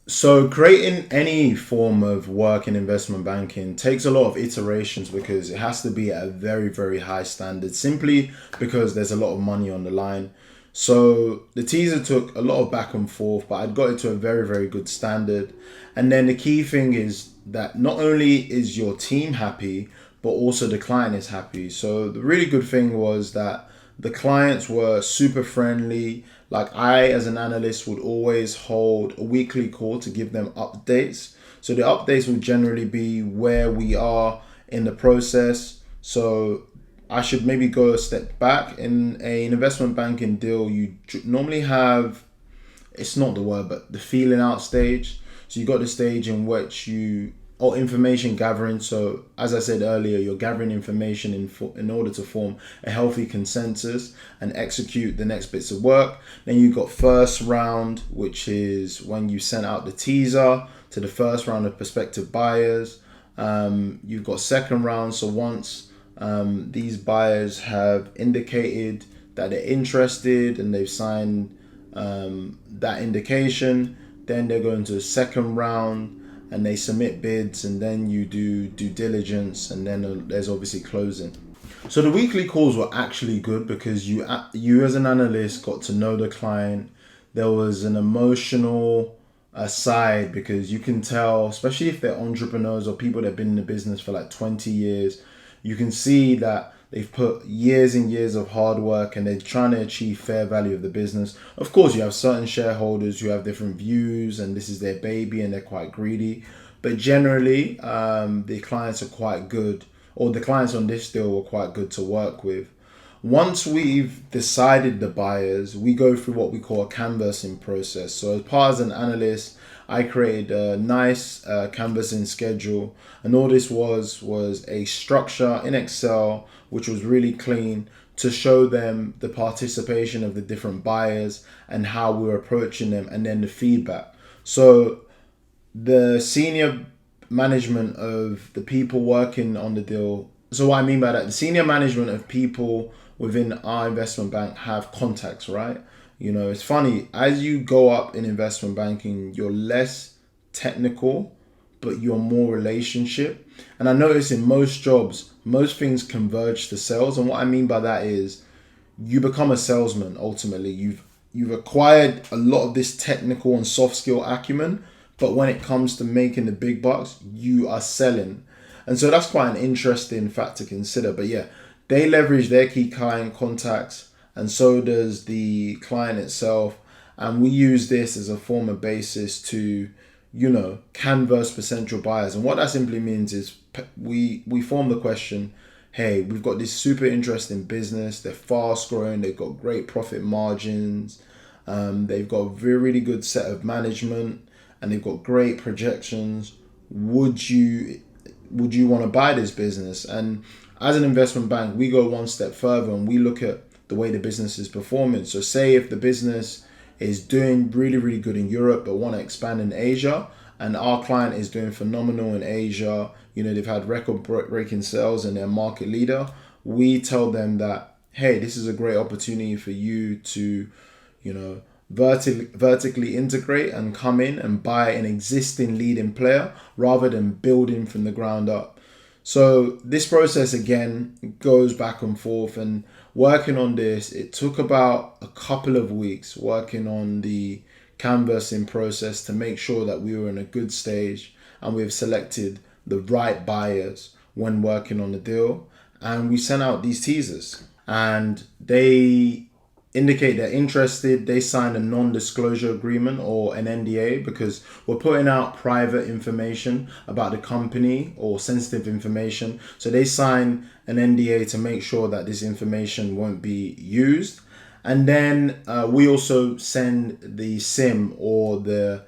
So creating any form of work in investment banking takes a lot of iterations because it has to be at a very, very high standard simply because there's a lot of money on the line. So the teaser took a lot of back and forth, but I'd got it to a very, very good standard. And then the key thing is that not only is your team happy, but also the client is happy. So the really good thing was that the clients were super friendly. Like I, as an analyst, would always hold a weekly call to give them updates. So the updates will generally be where we are in the process. So I should maybe go a step back. In an investment banking deal, you normally have, it's not the word, but the feeling out stage. So you got the stage in which you, or information gathering. So as I said earlier, you're gathering information in order to form a healthy consensus and execute the next bits of work. Then you got first round, which is when you send out the teaser to the first round of prospective buyers. You've got second round. So once these buyers have indicated that they're interested and they've signed that indication, then they go into the second round and they submit bids, and then you do due diligence, and then there's obviously closing. So the weekly calls were actually good because you as an analyst got to know the client. There was an emotional side because you can tell, especially if they're entrepreneurs or people that have been in the business for like 20 years, you can see that they've put years and years of hard work and they're trying to achieve fair value of the business. Of course, you have certain shareholders who have different views and this is their baby and they're quite greedy. But generally, the clients are quite good, or the clients on this deal were quite good to work with. Once we've decided the buyers, we go through what we call a canvassing process. So as part as an analyst, I created a nice canvassing schedule, and all this was a structure in Excel, which was really clean to show them the participation of the different buyers and how we're approaching them, and then the feedback. So the senior management of the people working on the deal. So what I mean by that, the senior management of people within our investment bank have contacts, right? You know, it's funny, as you go up in investment banking, you're less technical, but you're more relationship. And I notice in most jobs, most things converge to sales. And what I mean by that is you become a salesman ultimately. You've acquired a lot of this technical and soft skill acumen, but when it comes to making the big bucks, you are selling. And so that's quite an interesting fact to consider. But yeah, they leverage their key client contacts, and so does the client itself. And we use this as a form of basis to, canvas potential buyers. And what that simply means is we form the question, hey, we've got this super interesting business. They're fast growing. They've got great profit margins. They've got a very, really good set of management, and they've got great projections. Would you want to buy this business? And as an investment bank, we go one step further and we look at the way the business is performing. So say if the business is doing really, really good in Europe but want to expand in Asia, and our client is doing phenomenal in Asia, they've had record breaking sales and they're market leader, we tell them that, hey, this is a great opportunity for you to, vertically integrate and come in and buy an existing leading player rather than building from the ground up. So this process again goes back and forth, and working on this, it took about a couple of weeks working on the canvassing process to make sure that we were in a good stage and we've selected the right buyers when working on the deal. And we sent out these teasers and they indicate they're interested. They sign a non-disclosure agreement or an NDA because we're putting out private information about the company or sensitive information. So they sign an NDA to make sure that this information won't be used. And then we also send the SIM or the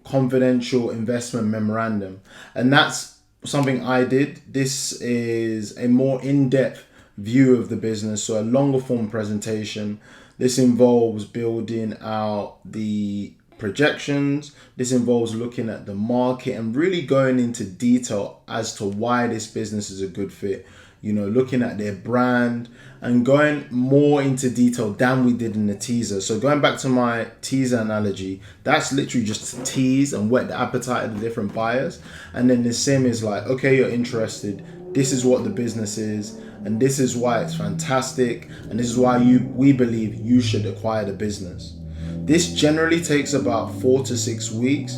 confidential investment memorandum. And that's something I did. This is a more in-depth view of the business, so a longer form presentation. This involves building out the projections. This involves looking at the market and really going into detail as to why this business is a good fit. looking at their brand and going more into detail than we did in the teaser. So going back to my teaser analogy, that's literally just to tease and whet the appetite of the different buyers. And then the sim is like, okay, you're interested. This is what the business is, and this is why it's fantastic, and this is why we believe you should acquire the business. This generally takes about 4 to 6 weeks,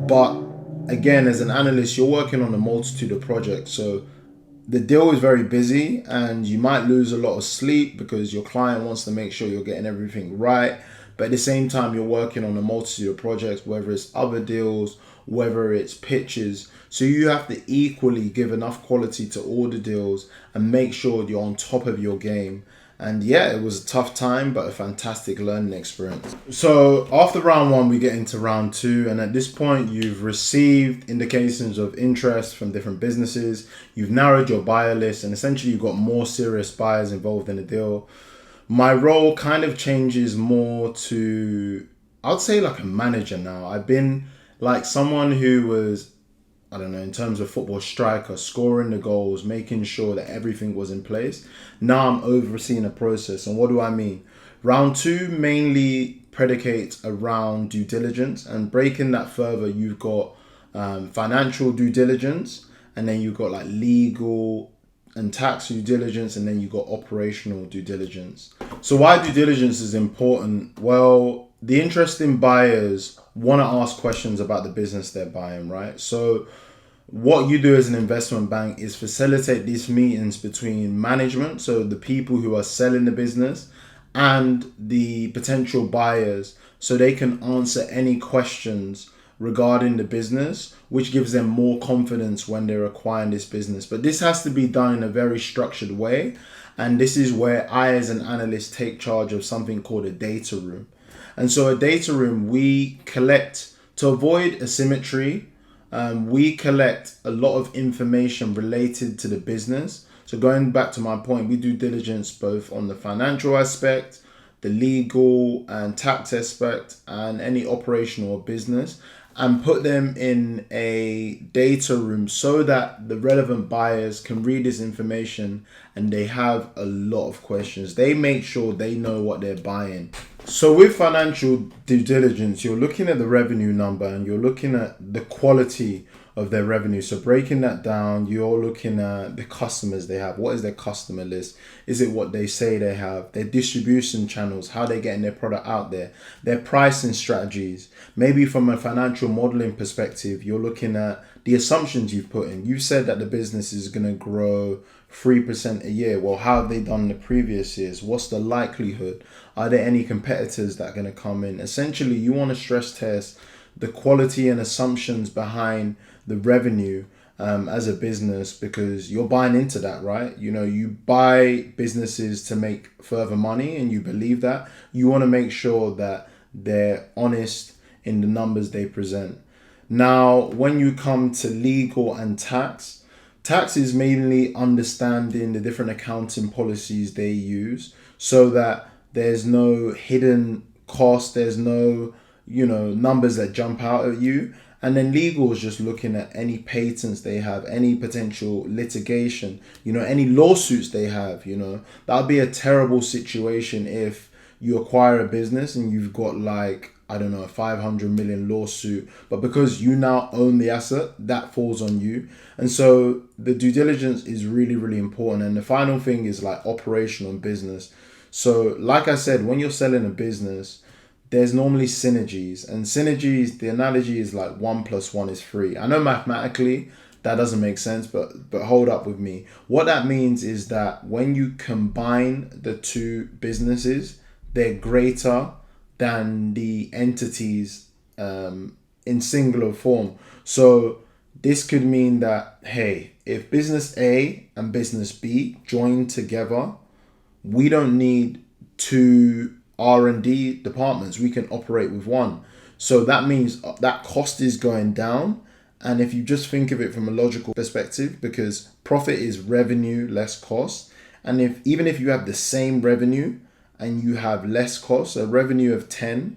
but again, as an analyst, you're working on a multitude of projects, so the deal is very busy and you might lose a lot of sleep because your client wants to make sure you're getting everything right. But at the same time, you're working on a multitude of projects, whether it's other deals, whether it's pitches. So you have to equally give enough quality to all the deals and make sure you're on top of your game. And yeah, it was a tough time, but a fantastic learning experience. So after round one, we get into round two. And at this point, you've received indications of interest from different businesses. You've narrowed your buyer list, and essentially you've got more serious buyers involved in the deal. My role kind of changes more to, I'd say, like a manager now. I've been like someone who was, I don't know, in terms of football, striker, scoring the goals, making sure that everything was in place. Now I'm overseeing a process. And what do I mean? Round two mainly predicates around due diligence, and breaking that further, you've got financial due diligence, and then you've got like legal and tax due diligence, and then you've got operational due diligence. So why due diligence is important? Well, the interesting buyers want to ask questions about the business they're buying, right? So what you do as an investment bank is facilitate these meetings between management, so the people who are selling the business, and the potential buyers, so they can answer any questions regarding the business, which gives them more confidence when they're acquiring this business. But this has to be done in a very structured way. And this is where I, as an analyst, take charge of something called a data room. And so a data room, we collect, to avoid asymmetry, we collect a lot of information related to the business. So going back to my point, we do diligence both on the financial aspect, the legal and tax aspect, and any operational or business, and put them in a data room so that the relevant buyers can read this information and they have a lot of questions. They make sure they know what they're buying. So with financial due diligence, you're looking at the revenue number and you're looking at the quality of their revenue. So breaking that down, you're looking at the customers they have. What is their customer list? Is it what they say they have? Their distribution channels, how they're getting their product out there, their pricing strategies. Maybe from a financial modeling perspective, you're looking at the assumptions you've put in. You said that the business is going to grow 3% a year. Well, how have they done the previous years? What's the likelihood? Are there any competitors that are going to come in? Essentially, you want to stress test the quality and assumptions behind the revenue as a business, because you're buying into that, right? You buy businesses to make further money and you believe that. You want to make sure that they're honest in the numbers they present. Now, when you come to legal and tax, tax is mainly understanding the different accounting policies they use so that there's no hidden cost, there's no, numbers that jump out at you. And then legal is just looking at any patents they have, any potential litigation, any lawsuits they have. That would be a terrible situation if you acquire a business and you've got a 500 million lawsuit, but because you now own the asset, that falls on you. And so the due diligence is really, really important. And the final thing is operational business. So like I said, when you're selling a business, there's normally synergies, and synergies, the analogy is 1 + 1 is 3. I know mathematically that doesn't make sense, but hold up with me. What that means is that when you combine the two businesses, they're greater than the entities in singular form. So this could mean that, hey, if business A and business B join together, we don't need two R&D departments. We can operate with one. So that means that cost is going down. And if you just think of it from a logical perspective, because profit is revenue less cost, and even if you have the same revenue and you have less cost, a revenue of 10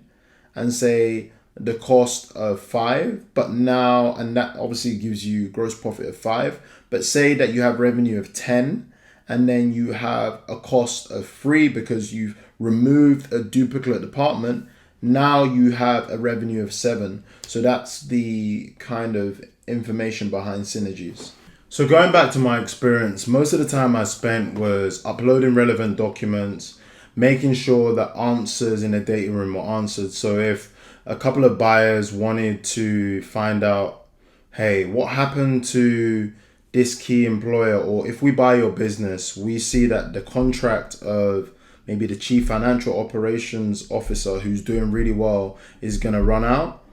and say the cost of 5, but now, and that obviously gives you gross profit of 5, but say that you have revenue of 10 and then you have a cost of 3 because you've removed a duplicate department. Now you have a revenue of 7. So that's the kind of information behind synergies. So going back to my experience, most of the time I spent was uploading relevant documents, making sure that answers in a data room were answered. So if a couple of buyers wanted to find out, hey, what happened to this key employer, or if we buy your business, we see that the contract of maybe the chief financial operations officer who's doing really well is going to run out,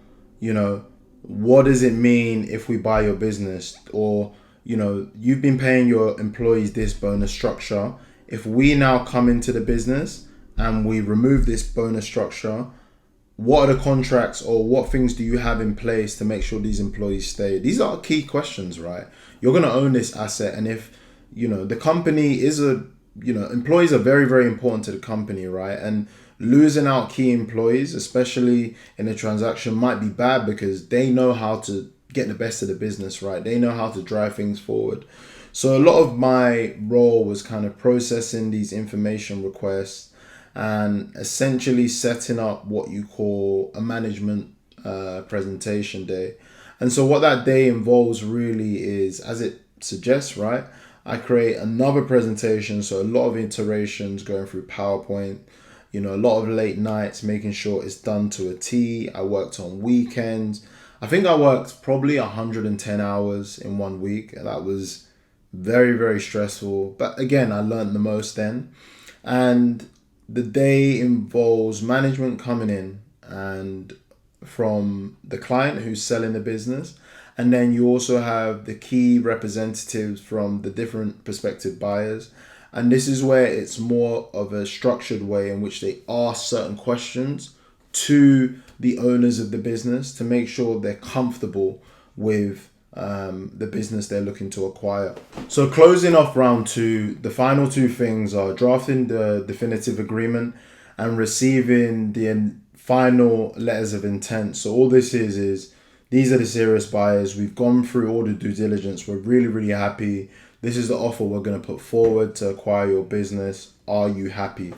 what does it mean if we buy your business? Or, you've been paying your employees this bonus structure. If we now come into the business and we remove this bonus structure, what are the contracts or what things do you have in place to make sure these employees stay? These are key questions, right? You're going to own this asset. And if, the company is employees are very, very important to the company, right? And losing out key employees, especially in a transaction, might be bad because they know how to get the best of the business, right? They know how to drive things forward. So a lot of my role was kind of processing these information requests and essentially setting up what you call a management presentation day. And so what that day involves really is, as it suggests, right? I create another presentation. So a lot of iterations going through PowerPoint, a lot of late nights, making sure it's done to a T. I worked on weekends. I think I worked probably 110 hours in 1 week. That was very, very stressful. But again, I learned the most then. And the day involves management coming in and from the client who's selling the business. And then you also have the key representatives from the different prospective buyers. And this is where it's more of a structured way in which they ask certain questions to the owners of the business to make sure they're comfortable with the business they're looking to acquire. So closing off round 2, the final 2 things are drafting the definitive agreement and receiving the final letters of intent. So all this is these are the serious buyers. We've gone through all the due diligence. We're really, really happy. This is the offer we're going to put forward to acquire your business. Are you happy?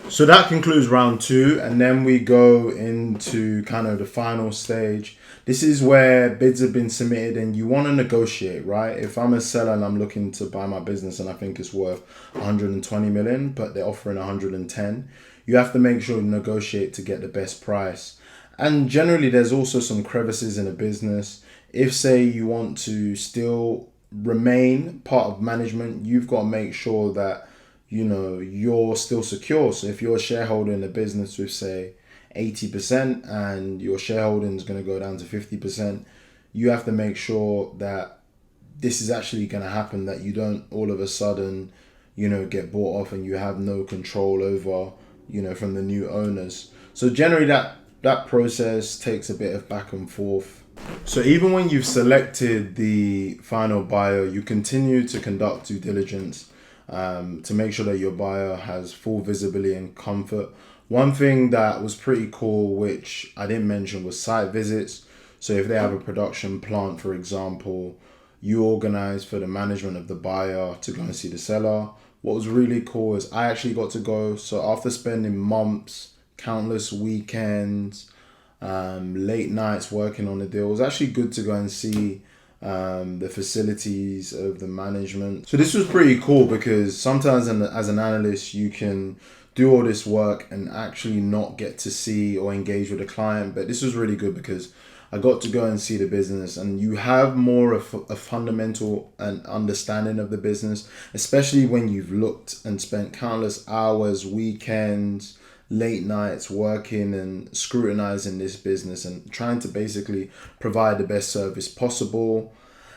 So that concludes round 2, and then we go into kind of the final stage. This is where bids have been submitted and you want to negotiate, right? If I'm a seller and I'm looking to buy my business and I think it's worth 120 million, but they're offering 110, you have to make sure you negotiate to get the best price. And generally, there's also some crevices in a business. If, say, you want to still remain part of management, you've got to make sure that you're still secure. So if you're a shareholder in a business with, say, 80% and your shareholding is going to go down to 50%, you have to make sure that this is actually going to happen, that you don't all of a sudden, get bought off and you have no control over, from the new owners. So generally that process takes a bit of back and forth. So even when you've selected the final buyer, you continue to conduct due diligence to make sure that your buyer has full visibility and comfort. One thing that was pretty cool, which I didn't mention, was site visits. So if they have a production plant, for example, you organize for the management of the buyer to go and see the seller. What was really cool is I actually got to go. So after spending months, countless weekends, late nights working on the deal, it was actually good to go and see the facilities of the management. So this was pretty cool because sometimes as an analyst, you can do all this work and actually not get to see or engage with the client. But this was really good because I got to go and see the business, and you have more of a fundamental and understanding of the business, especially when you've looked and spent countless hours, weekends, late nights working and scrutinizing this business and trying to basically provide the best service possible.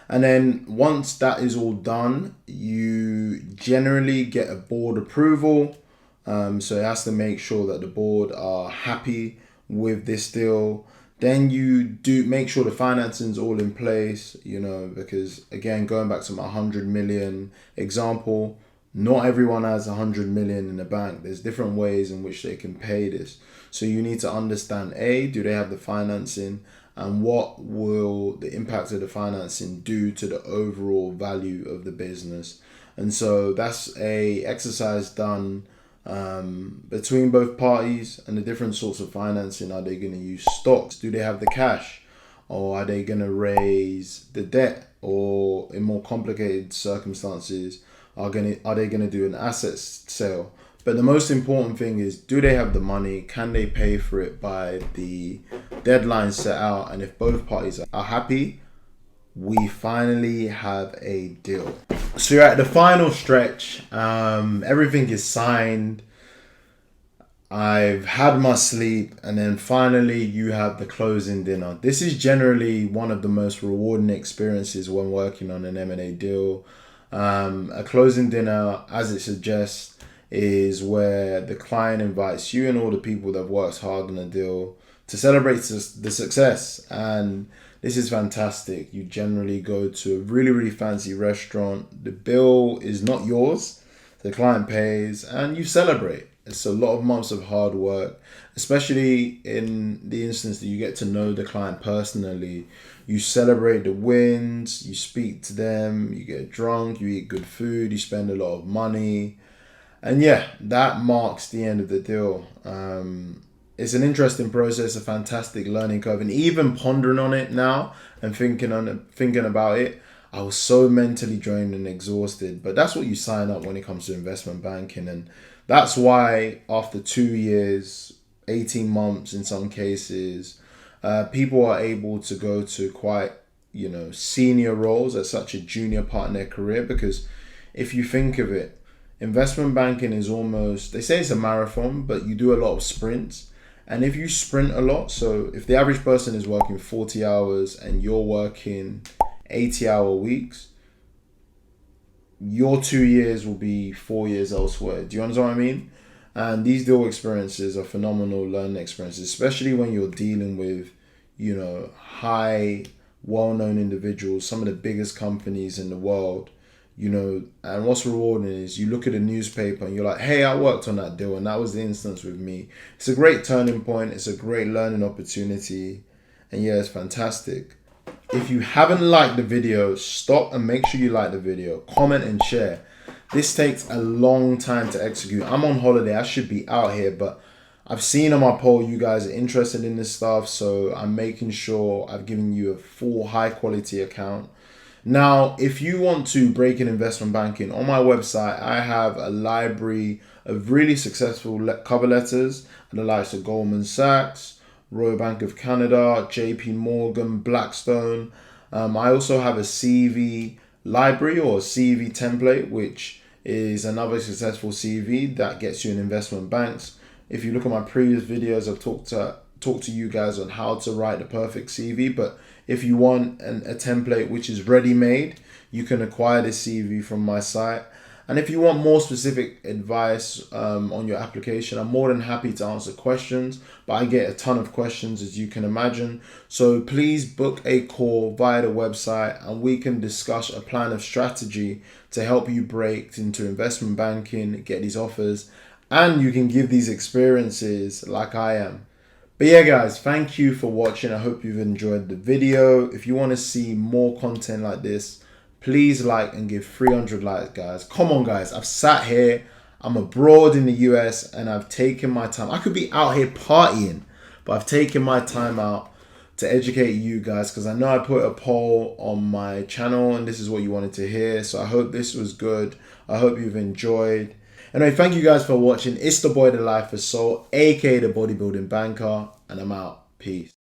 And then once that is all done, you generally get a board approval. So it has to make sure that the board are happy with this deal. Then you do make sure the financing's all in place, because again, going back to my 100 million example, not everyone has 100 million in the bank. There's different ways in which they can pay this. So you need to understand, do they have the financing, and what will the impact of the financing do to the overall value of the business? And so that's a exercise done between both parties, and the different sorts of financing. Are they going to use stocks? Do they have the cash? Or are they going to raise the debt? Or in more complicated circumstances, are they going to do an asset sale? But the most important thing is, do they have the money? Can they pay for it by the deadline set out? And if both parties are happy, we finally have a deal. So you're at the final stretch. Everything is signed. I've had my sleep, and then finally you have the closing dinner. This is generally one of the most rewarding experiences when working on an M&A deal. A closing dinner, as it suggests, is where the client invites you and all the people that have worked hard on a deal to celebrate the success. And this is fantastic. You generally go to a really, really fancy restaurant. The bill is not yours. The client pays and you celebrate. It's a lot of months of hard work, especially in the instance that you get to know the client personally. You celebrate the wins, you speak to them, you get drunk, you eat good food, you spend a lot of money. And yeah, that marks the end of the deal. It's an interesting process, a fantastic learning curve, and even pondering on it now and thinking about it, I was so mentally drained and exhausted. But that's what you sign up when it comes to investment banking, and that's why after 2 years, 18 months in some cases, people are able to go to quite senior roles at such a junior part in their career. Because if you think of it, investment banking is almost, they say it's a marathon, but you do a lot of sprints. And if you sprint a lot, so if the average person is working 40 hours and you're working 80-hour weeks, your 2 years will be 4 years elsewhere. Do you understand what I mean? And these deal experiences are phenomenal learning experiences, especially when you're dealing with, high, well-known individuals, some of the biggest companies in the world. And what's rewarding is you look at a newspaper and you're like, hey, I worked on that deal, and that was the instance with me. It's a great turning point. It's a great learning opportunity. And yeah, it's fantastic. If you haven't liked the video, stop and make sure you like the video, comment and share. This takes a long time to execute. I'm on holiday. I should be out here, but I've seen on my poll you guys are interested in this stuff. So I'm making sure I've given you a full high quality account. Now, if you want to break in investment banking, on my website, I have a library of really successful cover letters and the likes of Goldman Sachs, Royal Bank of Canada, JP Morgan, Blackstone. I also have a CV library or a CV template, which is another successful CV that gets you in investment banks. If you look at my previous videos, I've talked to you guys on how to write the perfect CV. But if you want a template which is ready-made, you can acquire this CV from my site. And if you want more specific advice on your application, I'm more than happy to answer questions. But I get a ton of questions, as you can imagine. So please book a call via the website and we can discuss a plan of strategy to help you break into investment banking, get these offers, and you can give these experiences like I am. But yeah, guys, thank you for watching. I hope you've enjoyed the video. If you want to see more content like this, please like and give 300 likes, guys. Come on, guys. I've sat here. I'm abroad in the US and I've taken my time. I could be out here partying, but I've taken my time out to educate you guys, because I know I put a poll on my channel and this is what you wanted to hear. So I hope this was good. I hope you've enjoyed. Anyway, thank you guys for watching. It's the boy, the LifeofSol, aka the bodybuilding banker, and I'm out. Peace.